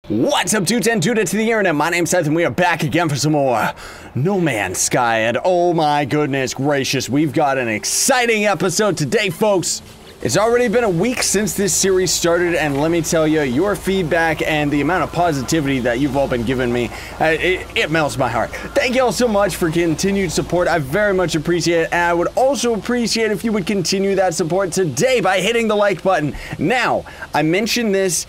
What's up, dudes and dudettes to the internet? My name's Scythe and we are back again for some more No Man's Sky, and oh my goodness gracious, we've got an exciting episode today, folks. It's already been a week since this series started, and let me tell you, your feedback and the amount of positivity that you've all been giving me, it melts my heart. Thank you all so much for continued support. I very much appreciate it, and I would also appreciate if you would continue that support today by hitting the like button. Now, I mentioned this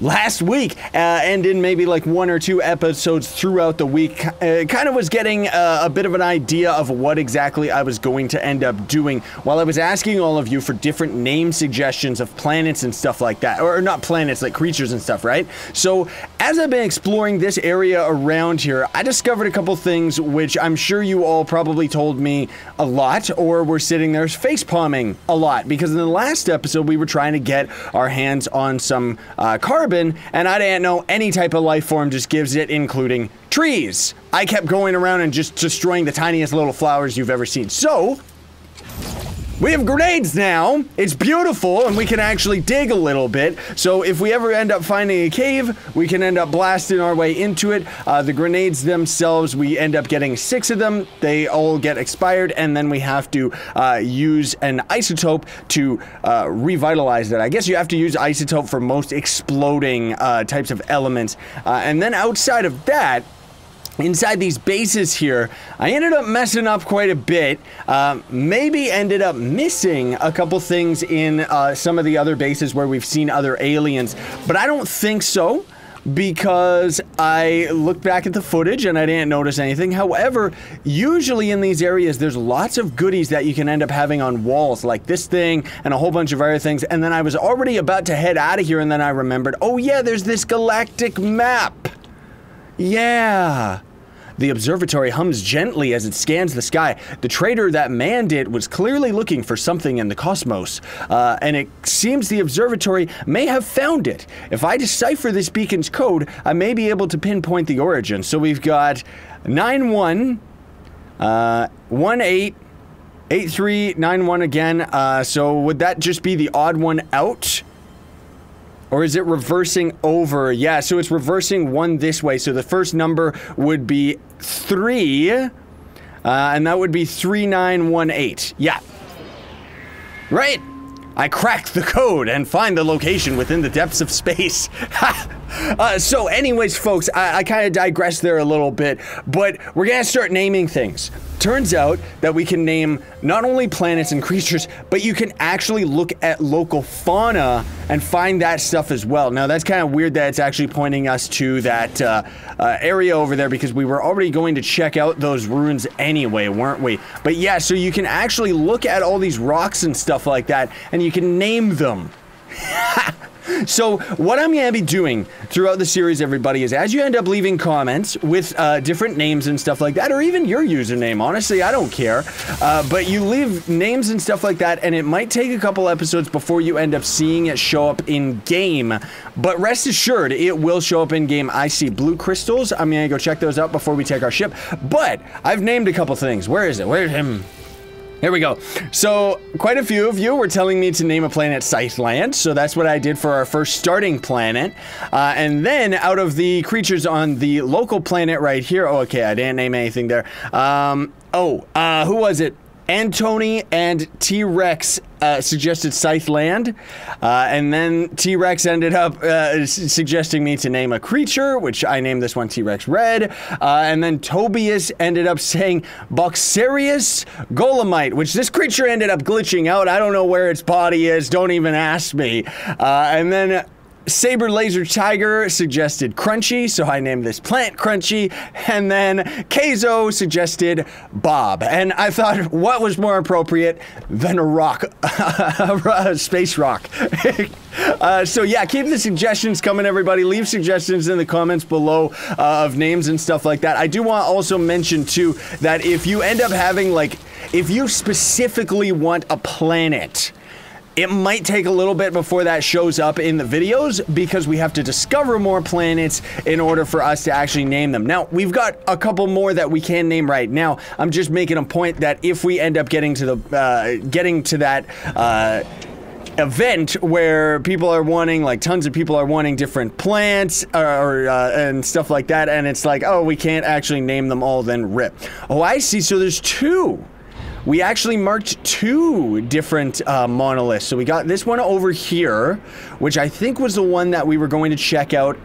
last week, and in maybe like one or two episodes throughout the week, kind of was getting a bit of an idea of what exactly I was going to end up doing while I was asking all of you for different name suggestions of planets and stuff like that, or not planets, like creatures and stuff, right? So as I've been exploring this area around here, I discovered a couple things which I'm sure you all probably told me a lot, or were sitting there face-palming a lot, because in the last episode we were trying to get our hands on some carbon, and I didn't know any type of life form just gives it, including trees. I kept going around and just destroying the tiniest little flowers you've ever seen. So we have grenades now. It's beautiful, and we can actually dig a little bit. So if we ever end up finding a cave, we can end up blasting our way into it. The grenades themselves, we end up getting 6 of them. They all get expired, and then we have to use an isotope to revitalize that. I guess you have to use isotope for most exploding types of elements. And then outside of that, inside these bases here, I ended up messing up quite a bit. Maybe ended up missing a couple things in some of the other bases where we've seen other aliens, but I don't think so, because I looked back at the footage and I didn't notice anything. However, usually in these areas, there's lots of goodies that you can end up having on walls, like this thing and a whole bunch of other things. And then I was already about to head out of here, and then I remembered, oh yeah, there's this galactic map. Yeah. The observatory hums gently as it scans the sky. The trader that manned it was clearly looking for something in the cosmos, and it seems the observatory may have found it. If I decipher this beacon's code, I may be able to pinpoint the origin. So we've got 91, 18, 8391 again. So would that just be the odd one out? Or is it reversing over? Yeah, so it's reversing one this way. So the first number would be 3, and that would be 3918. Yeah. Right? I cracked the code and find the location within the depths of space. So anyways, folks, I kind of digressed there a little bit, but we're gonna start naming things. Turns out that we can name not only planets and creatures, but you can actually look at local fauna and find that stuff as well. Now, that's kind of weird that it's actually pointing us to that area over there, because we were already going to check out those ruins anyway, weren't we? But yeah, so you can actually look at all these rocks and stuff like that, and you can name them. So what I'm going to be doing throughout the series, everybody, is as you end up leaving comments with different names and stuff like that, or even your username, honestly, I don't care, but you leave names and stuff like that, and it might take a couple episodes before you end up seeing it show up in game, but rest assured, it will show up in game. I see blue crystals. I'm going to go check those out before we take our ship, but I've named a couple things. Where is it? Where's him? Here we go. So, quite a few of you were telling me to name a planet Scythe Land, so that's what I did for our first starting planet. And then, out of the creatures on the local planet right here, oh, okay, I didn't name anything there. Who was it? Antony and T-Rex suggested Scythe Land, and then T-Rex ended up suggesting me to name a creature, which I named this one T-Rex Red, and then Tobias ended up saying Boxarius Golemite, which this creature ended up glitching out. I don't know where its body is, don't even ask me. And then Saber Laser Tiger suggested Crunchy, so I named this plant Crunchy, and then Keizo suggested Bob, and I thought, what was more appropriate than a rock, a space rock? So yeah, keep the suggestions coming, everybody. Leave suggestions in the comments below of names and stuff like that. I do want to also mention, too, that if you end up having, like, if you specifically want a planet, it might take a little bit before that shows up in the videos, because we have to discover more planets in order for us to actually name them. Now, we've got a couple more that we can name right now. I'm just making a point that if we end up getting to the, event where people are wanting, like tons of people are wanting different plants and stuff like that, and it's like, oh, we can't actually name them all, then rip. Oh, I see. So there's two. We actually marked two different monoliths. So we got this one over here, which I think was the one that we were going to check out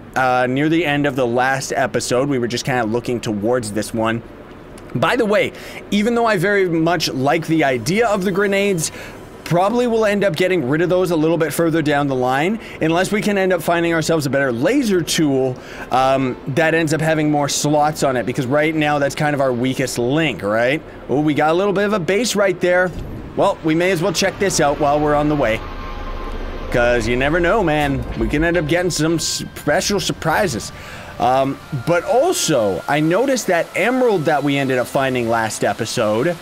near the end of the last episode. We were just kind of looking towards this one. By the way, even though I very much like the idea of the grenades, probably will end up getting rid of those a little bit further down the line, unless we can end up finding ourselves a better laser tool that ends up having more slots on it, because right now that's kind of our weakest link, right? Oh, we got a little bit of a base right there. Well, we may as well check this out while we're on the way, because you never know, man. We can end up getting some special surprises. But also, I noticed that emerald that we ended up finding last episode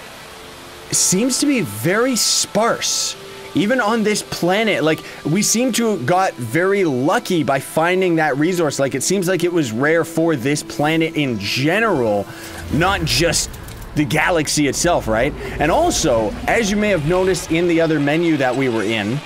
seems to be very sparse, even on this planet. Like, we seem to have got very lucky by finding that resource. Like, it seems like it was rare for this planet in general, not just the galaxy itself, right? And also, as you may have noticed in the other menu that we were in,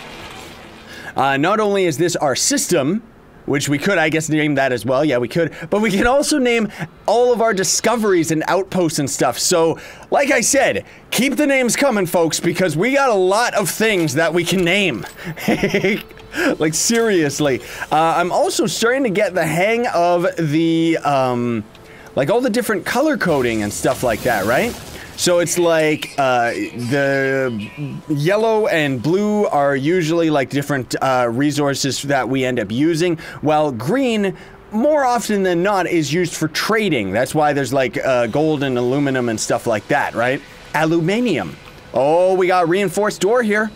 not only is this our system, which we could, I guess, name that as well. Yeah, we could. But we can also name all of our discoveries and outposts and stuff. So, like I said, keep the names coming, folks, because we got a lot of things that we can name. Like, seriously. I'm also starting to get the hang of the, like, all the different color coding and stuff like that, right? So it's like, the yellow and blue are usually like different resources that we end up using, while green, more often than not, is used for trading. That's why there's like gold and aluminum and stuff like that, right? Aluminium. Oh, we got a reinforced door here.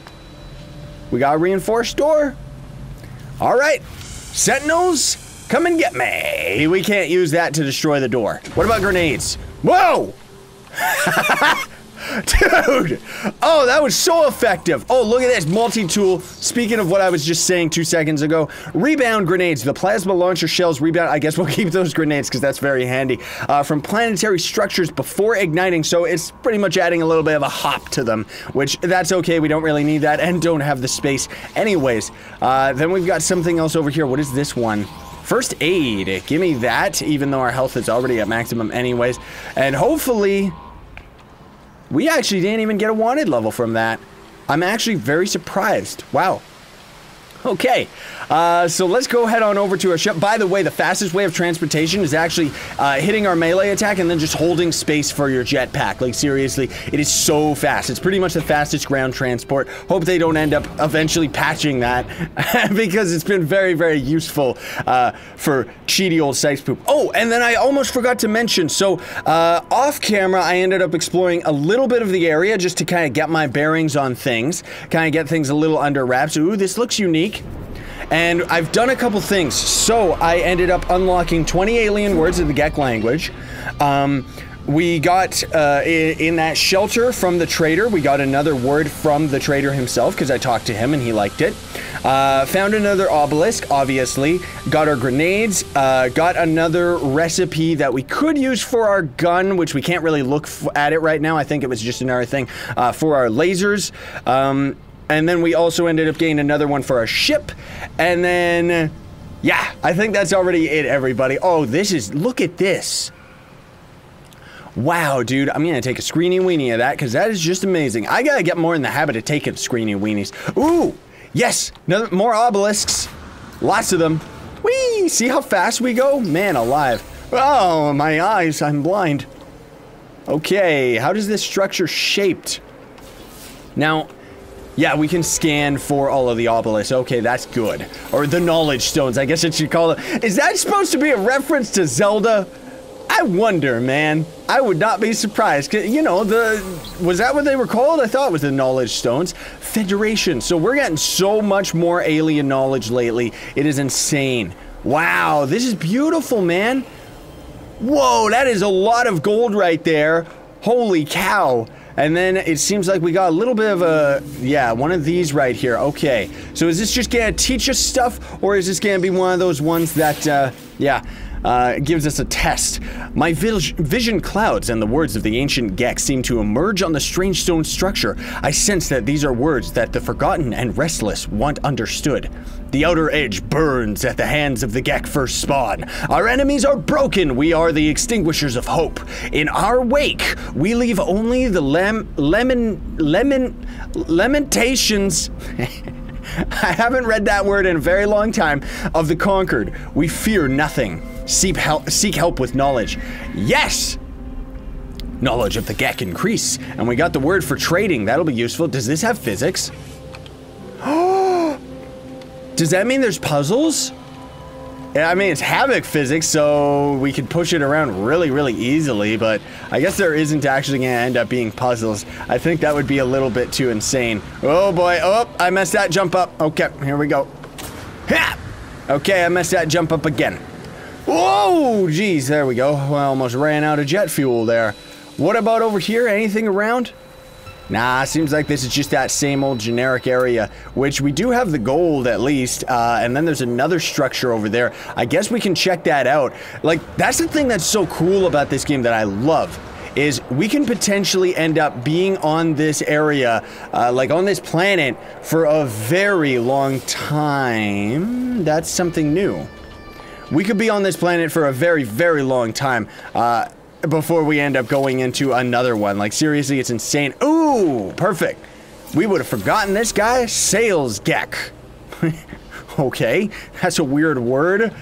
We got a reinforced door. All right, Sentinels, come and get me. We can't use that to destroy the door. What about grenades? Whoa! Dude! Oh, that was so effective. Oh, look at this multi-tool. Speaking of what I was just saying 2 seconds ago, rebound grenades. The plasma launcher shells rebound. I guess we'll keep those grenades because that's very handy. From planetary structures before igniting, so it's pretty much adding a little bit of a hop to them, which that's okay. We don't really need that and don't have the space anyways. Then we've got something else over here. What is this one? First aid. Give me that, even though our health is already at maximum anyways. And hopefully, we actually didn't even get a wanted level from that. I'm actually very surprised. Wow. Okay, so let's go head on over to our ship. By the way, the fastest way of transportation is actually hitting our melee attack and then just holding space for your jetpack. Like, seriously, it is so fast. It's pretty much the fastest ground transport. Hope they don't end up eventually patching that because it's been very, very useful for cheaty old Scythe poop. Oh, and then I almost forgot to mention, so off camera, I ended up exploring a little bit of the area just to kind of get my bearings on things, kind of get things a little under wraps. Ooh, this looks unique. And I've done a couple things. So I ended up unlocking 20 alien words in the Gek language. We got in that shelter from the trader, we got another word from the trader himself because I talked to him and he liked it. Found another obelisk, obviously. Got our grenades. Got another recipe that we could use for our gun, which we can't really look at it right now. I think it was just another thing for our lasers. And then we also ended up getting another one for our ship. And then, yeah, I think that's already it, everybody. Oh, this is, look at this. Wow, dude, I'm gonna take a screeny weenie of that because that is just amazing. I gotta get more in the habit of taking screeny weenies. Ooh, yes, more obelisks. Lots of them. Whee, see how fast we go? Man alive. Oh, my eyes, I'm blind. Okay, how does this structure shaped? Now, yeah, we can scan for all of the obelisks. Okay, that's good. Or the knowledge stones, I guess it should call it. Is that supposed to be a reference to Zelda? I wonder, man. I would not be surprised. You know, was that what they were called? I thought it was the knowledge stones. Federation. So we're getting so much more alien knowledge lately. It is insane. Wow, this is beautiful, man. Whoa, that is a lot of gold right there. Holy cow. And then it seems like we got a little bit of a, yeah, one of these right here. Okay, so is this just gonna teach us stuff, or is this gonna be one of those ones that Yeah. It gives us a test. My vision clouds and the words of the ancient Gek seem to emerge on the strange stone structure. I sense that these are words that the forgotten and restless want understood. The outer edge burns at the hands of the Gek first spawn. Our enemies are broken. We are the extinguishers of hope. In our wake, we leave only the lamentations. I haven't read that word in a very long time. Of the conquered. We fear nothing. Seek help with knowledge. Yes! Knowledge of the Gek increase. And we got the word for trading. That'll be useful. Does this have physics? Does that mean there's puzzles? Yeah, I mean, it's havoc physics, so we could push it around really, really easily, but I guess there isn't actually going to end up being puzzles. I think that would be a little bit too insane. Oh boy, oh, I messed that jump up. Okay, here we go. Ha! Okay, I messed that jump up again. Whoa, geez, there we go. I almost ran out of jet fuel there. What about over here? Anything around? Nah, seems like this is just that same old generic area, which we do have the gold at least, and then there's another structure over there. I guess we can check that out. Like, that's the thing that's so cool about this game that I love, is we can potentially end up being on this area, like on this planet, for a very long time. That's something new. We could be on this planet for a very, very long time, before we end up going into another one. Like, seriously, it's insane. Ooh, perfect. We would have forgotten this guy. Sales Gek. Okay, that's a weird word.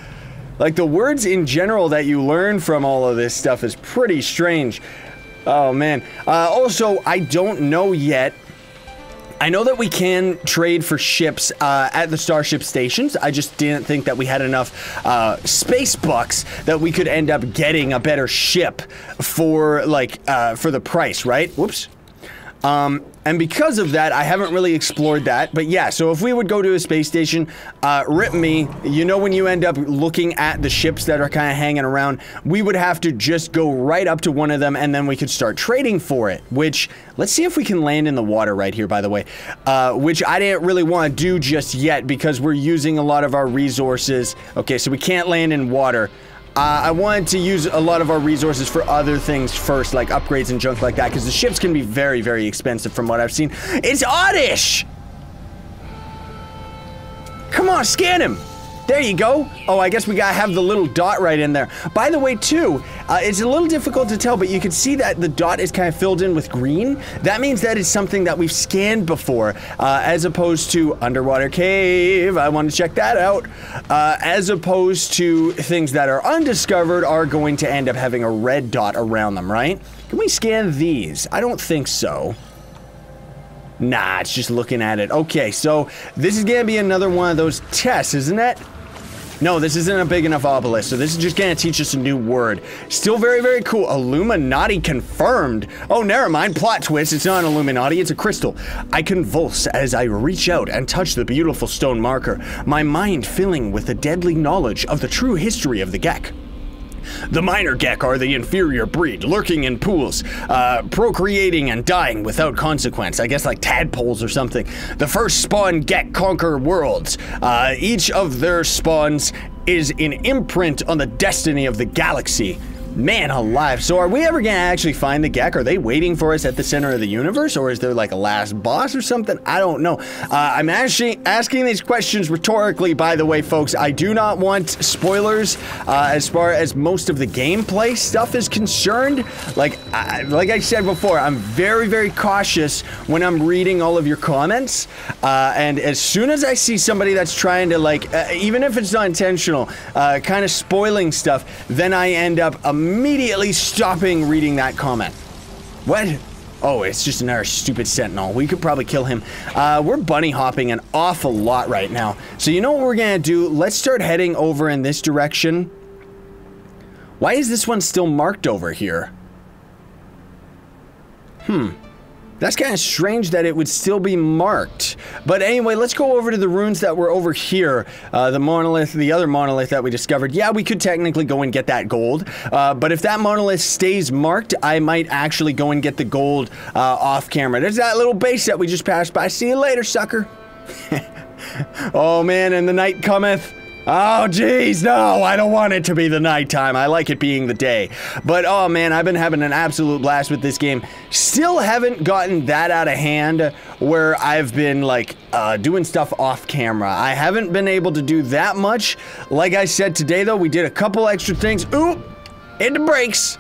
Like, the words in general that you learn from all of this stuff is pretty strange. Oh, man. Also, I don't know yet. I know that we can trade for ships at the starship stations. I just didn't think that we had enough space bucks that we could end up getting a better ship for, like, for the price, right? Whoops. And because of that, I haven't really explored that. But yeah, so if we would go to a space station, rip me, you know, when you end up looking at the ships that are kind of hanging around, we would have to just go right up to one of them and then we could start trading for it, which, let's see if we can land in the water right here, by the way, which I didn't really want to do just yet because we're using a lot of our resources. Okay, so we can't land in water. I wanted to use a lot of our resources for other things first, like upgrades and junk like that, because the ships can be very, very expensive from what I've seen. It's Oddish! Come on, scan him! There you go. Oh, I guess we gotta have the little dot right in there. By the way, too, it's a little difficult to tell, but you can see that the dot is kind of filled in with green. That means that it's something that we've scanned before, as opposed to underwater cave. I want to check that out. As opposed to things that are undiscovered are going to end up having a red dot around them, right? Can we scan these? I don't think so. Nah, it's just looking at it. Okay, so this is gonna be another one of those tests, isn't it? No, this isn't a big enough obelisk, so this is just gonna teach us a new word. Still very, very cool. Illuminati confirmed. Oh, never mind. Plot twist. It's not an Illuminati, it's a crystal. I convulse as I reach out and touch the beautiful stone marker, my mind filling with the deadly knowledge of the true history of the Gek. The minor Gek are the inferior breed, lurking in pools, procreating and dying without consequence. I guess like tadpoles or something. The first spawn Gek conquer worlds. Each of their spawns is an imprint on the destiny of the galaxy. Man alive. So are we ever gonna actually find the Gek? Are they waiting for us at the center of the universe? Or is there like a last boss or something? I don't know. I'm actually asking these questions rhetorically, by the way, folks. I do not want spoilers as far as most of the gameplay stuff is concerned. Like I said before, I'm very, very cautious when I'm reading all of your comments. And as soon as I see somebody that's trying to, like, even if it's not intentional, kind of spoiling stuff, then I end up immediately stopping reading that comment. What? Oh, it's just another stupid sentinel. We could probably kill him. We're bunny hopping an awful lot right now. So you know what we're gonna do? Let's start heading over in this direction. Why is this one still marked over here? That's kind of strange that it would still be marked. But anyway, let's go over to the runes that were over here. The monolith, the other monolith that we discovered. Yeah, we could technically go and get that gold. But if that monolith stays marked, I might actually go and get the gold off camera. There's that little base that we just passed by. See you later, sucker. Oh man, and the night cometh. Oh, jeez, no, I don't want it to be the nighttime. I like it being the day. But, oh, man, I've been having an absolute blast with this game. Still haven't gotten that out of hand where I've been, like, doing stuff off camera. I haven't been able to do that much. Like I said today, though, we did a couple extra things. Ooh, hit the brakes.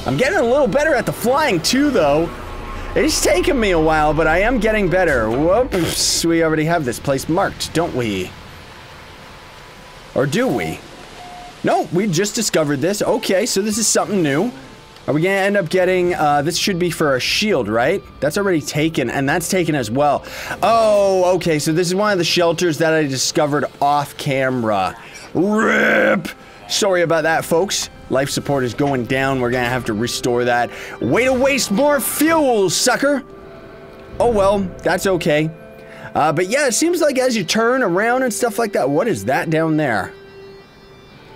I'm getting a little better at the flying, too, though. It's taken me a while, but I am getting better. Whoops, we already have this place marked, don't we? Or do we? No, we just discovered this. Okay, so this is something new. Are we gonna end up getting, this should be for a shield, right? That's already taken, and that's taken as well. Oh, okay, so this is one of the shelters that I discovered off camera. RIP! Sorry about that, folks. Life support is going down. We're gonna have to restore that. Way to waste more fuel, sucker! Oh well, that's okay. But yeah, it seems like as you turn around and stuff like that, what is that down there?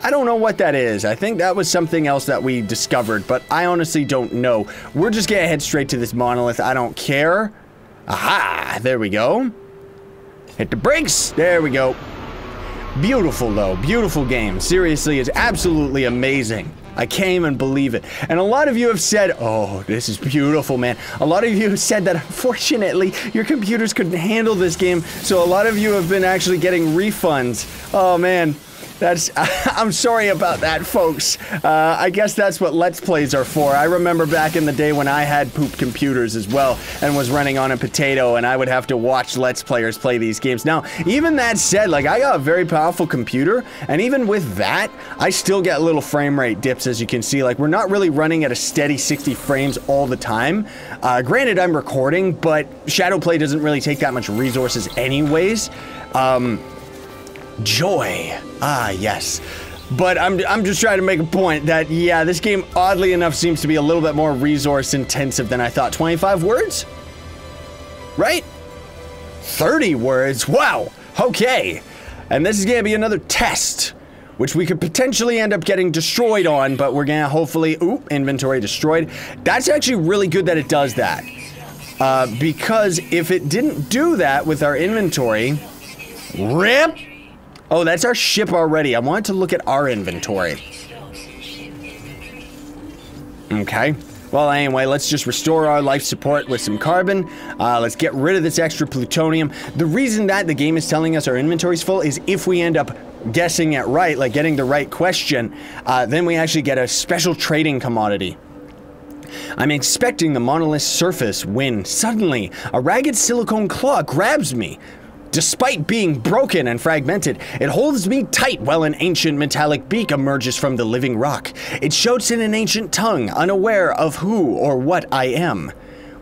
I don't know what that is. I think that was something else that we discovered, but I honestly don't know. We're just gonna head straight to this monolith. I don't care. Aha! There we go. Hit the brakes. There we go. Beautiful, though. Beautiful game. Seriously, it's absolutely amazing. I can't even believe it. And a lot of you have said, oh, this is beautiful, man. A lot of you have said that, unfortunately, your computers couldn't handle this game, so a lot of you have been actually getting refunds. Oh, man. That's, I'm sorry about that, folks. I guess that's what Let's Plays are for. I remember back in the day when I had poop computers as well and was running on a potato and I would have to watch Let's Players play these games. Now, even that said, like, I got a very powerful computer, and even with that, I still get little frame rate dips, as you can see. Like, we're not really running at a steady 60 frames all the time. Granted, I'm recording, but Shadowplay doesn't really take that much resources anyways. Joy. Ah, yes. But I'm just trying to make a point that, yeah, this game, oddly enough, seems to be a little bit more resource intensive than I thought. 25 words? Right? 30 words? Wow. Okay. And this is going to be another test, which we could potentially end up getting destroyed on, but we're going to hopefully... Ooh, inventory destroyed. That's actually really good that it does that. Because if it didn't do that with our inventory... RIP! Oh, that's our ship already. I wanted to look at our inventory. Okay. Well, anyway, let's just restore our life support with some carbon. Let's get rid of this extra plutonium. The reason that the game is telling us our inventory's full is if we end up guessing it right, like getting the right question, then we actually get a special trading commodity. I'm expecting the monolith surface when suddenly a ragged silicone claw grabs me. Despite being broken and fragmented, it holds me tight while an ancient metallic beak emerges from the living rock. It shouts in an ancient tongue, unaware of who or what I am.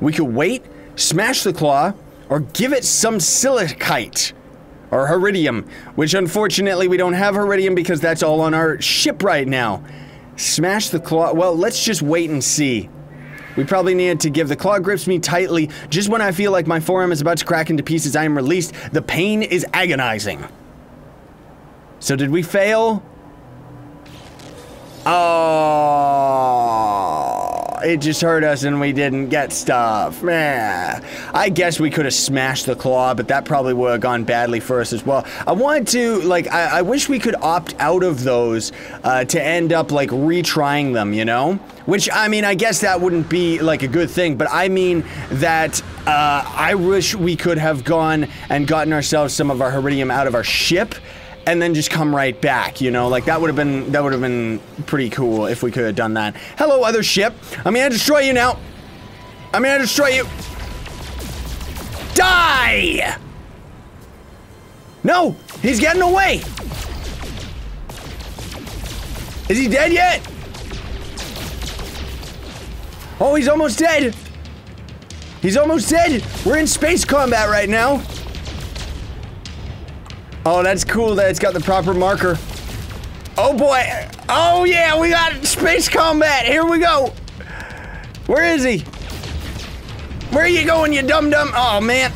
We could wait, smash the claw, or give it some silicite. Or heridium, which unfortunately we don't have heridium because that's all on our ship right now. Smash the claw. Well, let's just wait and see. We probably needed to give the claw grips me tightly. Just when I feel like my forearm is about to crack into pieces, I am released. The pain is agonizing. So did we fail? Oh, it just hurt us and we didn't get stuff. Man, I guess we could have smashed the claw, but that probably would have gone badly for us as well. I wanted to, like, I wish we could opt out of those to end up, like, retrying them, you know? Which, I mean, I guess that wouldn't be, like, a good thing, but I mean that I wish we could have gone and gotten ourselves some of our heridium out of our ship and then just come right back, you know? Like, that would have been pretty cool if we could have done that. Hello, other ship. I'm gonna destroy you now. I'm gonna destroy you. Die! No! He's getting away! Is he dead yet? Oh, he's almost dead! He's almost dead! We're in space combat right now! Oh, that's cool that it's got the proper marker. Oh boy! Oh yeah, we got space combat! Here we go! Where is he? Where are you going, you dum-dum? Oh, man.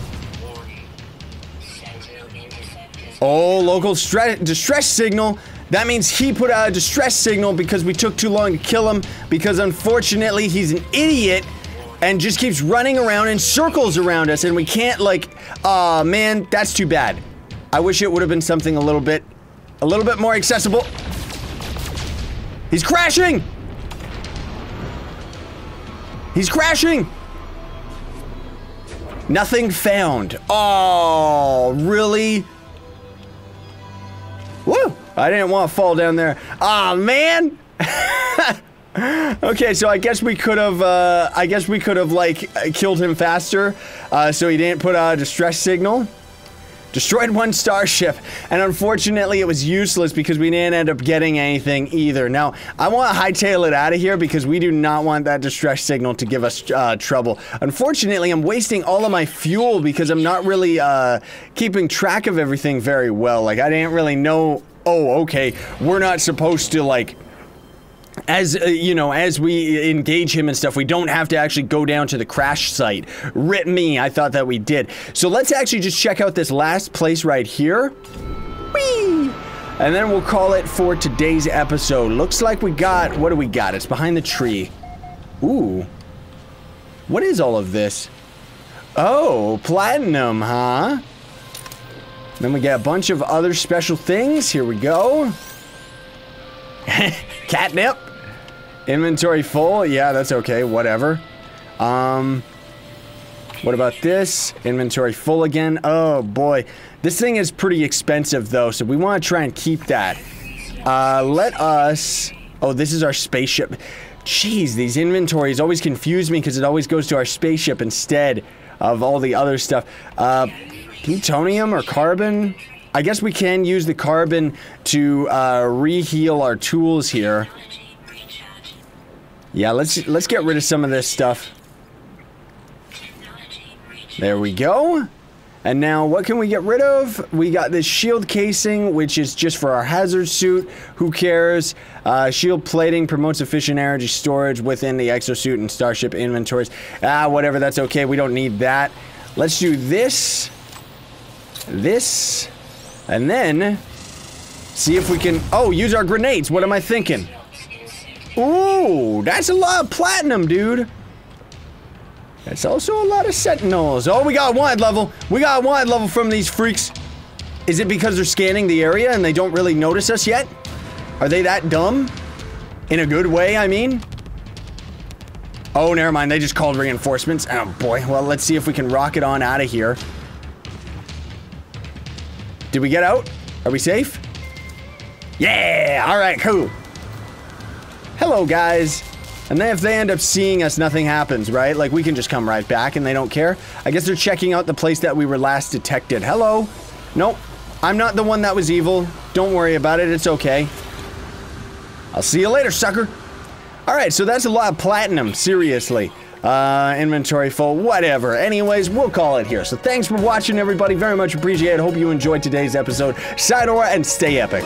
Oh, local distress signal. That means he put out a distress signal because we took too long to kill him, because unfortunately he's an idiot and just keeps running around in circles around us and we can't, like, aw, man, that's too bad. I wish it would have been something a little bit A little bit more accessible. He's crashing! He's crashing! Nothing found. Oh, really? Woo! I didn't want to fall down there. Aw, man! Okay, so I guess we could have, like, killed him faster, so he didn't put out a distress signal. Destroyed one starship, and unfortunately it was useless because we didn't end up getting anything either. Now, I want to hightail it out of here because we do not want that distress signal to give us trouble. Unfortunately, I'm wasting all of my fuel because I'm not really keeping track of everything very well. Like, I didn't really know, oh, okay, we're not supposed to, like, as, you know, as we engage him and stuff, we don't have to actually go down to the crash site. Rip me, I thought that we did. So let's actually just check out this last place right here. Whee! And then we'll call it for today's episode. Looks like we got, what do we got? It's behind the tree. Ooh. What is all of this? Oh, platinum, huh? Then we get a bunch of other special things. Here we go. Catnip. Inventory full. Yeah, that's okay. Whatever. What about this? Inventory full again. Oh, boy. This thing is pretty expensive, though, so we want to try and keep that. Let us... Oh, this is our spaceship. Jeez, these inventories always confuse me because it always goes to our spaceship instead of all the other stuff. Plutonium or carbon? I guess we can use the carbon to re-heal our tools here. Yeah, let's get rid of some of this stuff. There we go. And now what can we get rid of? We got this shield casing, which is just for our hazard suit. Who cares? Shield plating promotes efficient energy storage within the exosuit and starship inventories. Whatever, that's okay. We don't need that. Let's do this. This. And then see if we can, oh, use our grenades. What am I thinking? Ooh, that's a lot of platinum, dude. That's also a lot of sentinels. Oh, we got a wanted level. We got a wanted level from these freaks. Is it because they're scanning the area and they don't really notice us yet? Are they that dumb? In a good way, I mean? Oh, never mind. They just called reinforcements. Oh, boy. Well, let's see if we can rocket on out of here. Did we get out? Are we safe? Yeah! Alright, cool. Hello, guys. And then if they end up seeing us, nothing happens, right? Like, we can just come right back and they don't care. I guess they're checking out the place that we were last detected. Hello? Nope. I'm not the one that was evil. Don't worry about it. It's okay. I'll see you later, sucker. Alright, so that's a lot of platinum. Seriously. Inventory full, whatever. Anyways, we'll call it here. So thanks for watching, everybody. Very much appreciated. Hope you enjoyed today's episode. Sayonara and stay epic.